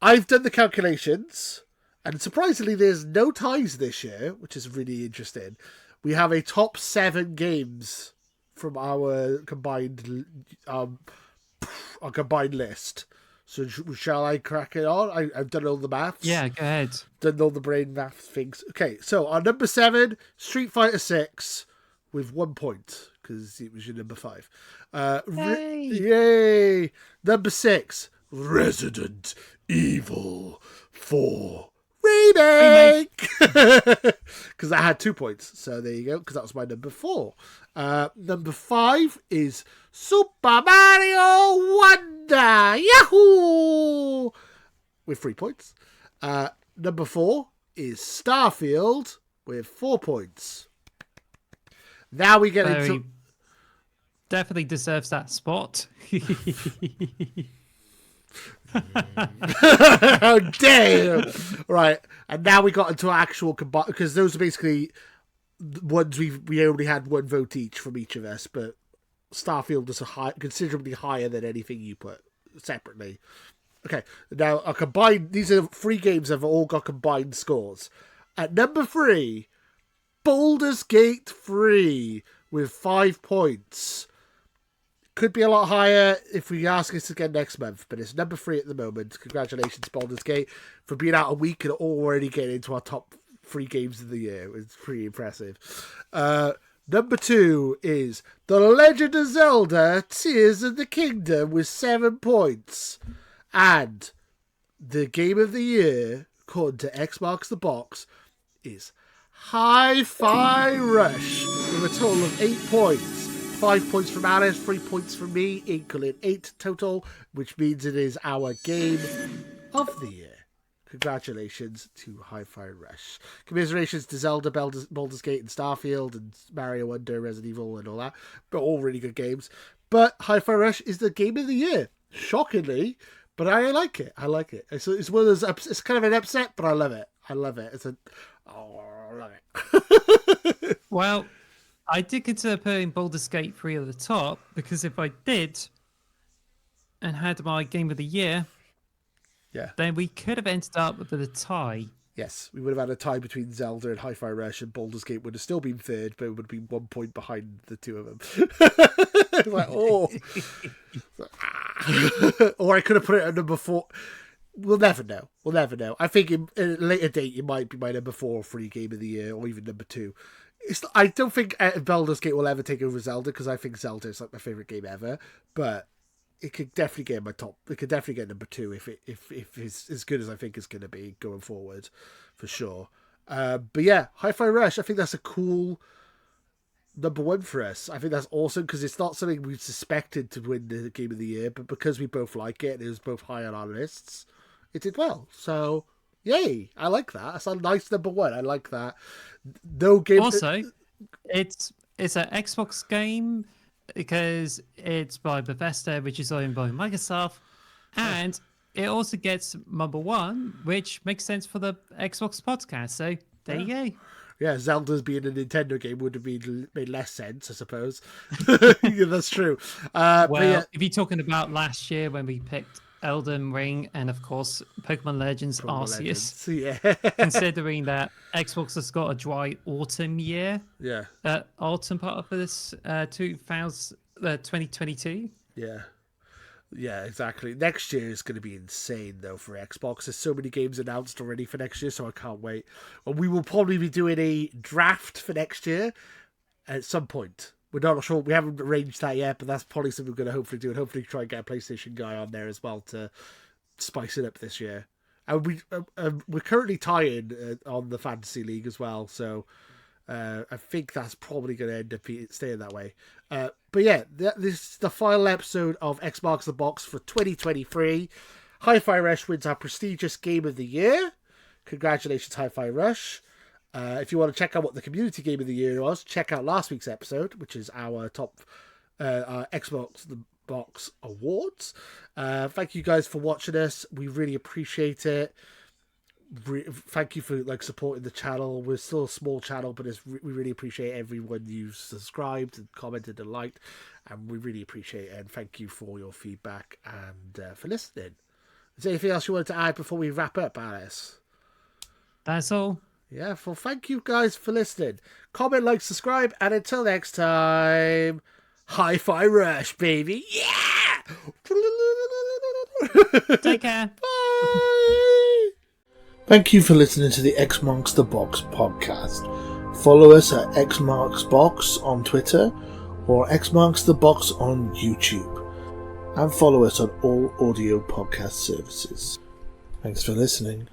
I've done the calculations, and surprisingly, there's no ties this year, which is really interesting. We have a top 7 games from our combined list. So shall I crack it on? I've done all the maths. Yeah, go ahead. Done all the brain math things. Okay, so our number 7, Street Fighter 6, with 1 point because it was your number 5. Yay! Yay! Number 6, Resident Evil 4 remake. Because that had 2 points. So there you go. Because that was my number 4. Number 5 is Super Mario Wonder. Yahoo! With 3 points. Number 4 is Starfield with 4 points. Now we get into... Definitely deserves that spot. How dare you! Right, and now we got into actual combine, because those are basically ones we only had 1 vote each from each of us, but Starfield is considerably higher than anything you put separately. Okay, now a combined. These are 3 games that have all got combined scores. At number 3, Baldur's Gate 3 with 5 points. Could be a lot higher if we ask us again next month, but it's number 3 at the moment. Congratulations, Baldur's Gate, for being out a week and already getting into our top 3 games of the year. It's pretty impressive. Number 2 is The Legend of Zelda Tears of the Kingdom with 7 points. And the game of the year, according to Xbox The Box, is Hi-Fi Rush with a total of 8 points. 5 points from Alice, 3 points from me, equaling 8 total, which means it is our game of the year. Congratulations to Hi-Fi Rush. Commiserations to Zelda, Baldur's Gate, and Starfield, and Mario Wonder, Resident Evil, and all that. But all really good games. But Hi-Fi Rush is the game of the year. Shockingly. But I like it. I like it. It's one of those. It's kind of an upset, but I love it. I love it. I love it. Well, I did consider putting Baldur's Gate 3 at the top, because if I did and had my game of the year, then we could have ended up with a tie. Yes, we would have had a tie between Zelda and Hi-Fi Rush, and Baldur's Gate would have still been third, but it would have been 1 point behind the two of them. It's like, oh. Or I could have put it at number 4. We'll never know. We'll never know. I think in a later date, it might be my number 4 or 3 game of the year, or even number 2. I don't think Baldur's Gate will ever take over Zelda, because I think Zelda is like my favourite game ever, but it could definitely get in my top. It could definitely get number 2 if it's as good as I think it's going to be going forward, for sure. But yeah, Hi-Fi Rush, I think that's a cool number 1 for us. I think that's awesome, because it's not something we suspected to win the game of the year, but because we both like it and it was both high on our lists, it did well. So yay, I like that. That's a nice number 1. I like that. No game. Also, it's an Xbox game, because it's by Bethesda, which is owned by Microsoft, and it also gets number 1, which makes sense for the Xbox podcast. So there you go. Yeah, Zelda's being a Nintendo game would have made less sense, I suppose. Yeah, that's true. Well, if you're talking about last year when we picked Elden Ring and, of course, Pokemon Legends Arceus, considering that Xbox has got a dry autumn year, autumn part of this 2022. Yeah, exactly. Next year is going to be insane, though, for Xbox. There's so many games announced already for next year, so I can't wait. Well, we will probably be doing a draft for next year at some point. We're not sure. We haven't arranged that yet, but that's probably something we're going to hopefully do, and hopefully try and get a PlayStation guy on there as well to spice it up this year. And we're currently tying on the Fantasy League as well, so I think that's probably going to end up staying that way. But yeah, this is the final episode of Xbox The Box for 2023. Hi-Fi Rush wins our prestigious Game of the Year. Congratulations, Hi-Fi Rush. If you want to check out what the community game of the year was, check out last week's episode, which is our top our Xbox The Box awards. Thank you guys for watching us. We really appreciate it. Thank you for supporting the channel. We're still a small channel, but we really appreciate everyone who's subscribed and commented and liked, and we really appreciate it. And thank you for your feedback and for listening. Is there anything else you wanted to add before we wrap up, Alice? That's all. Yeah, well, thank you guys for listening. Comment, like, subscribe, and until next time, Hi-Fi Rush, baby. Yeah! Take care. Bye! Thank you for listening to the X Marks the Box podcast. Follow us at X Marks Box on Twitter or X Marks the Box on YouTube. And follow us on all audio podcast services. Thanks for listening.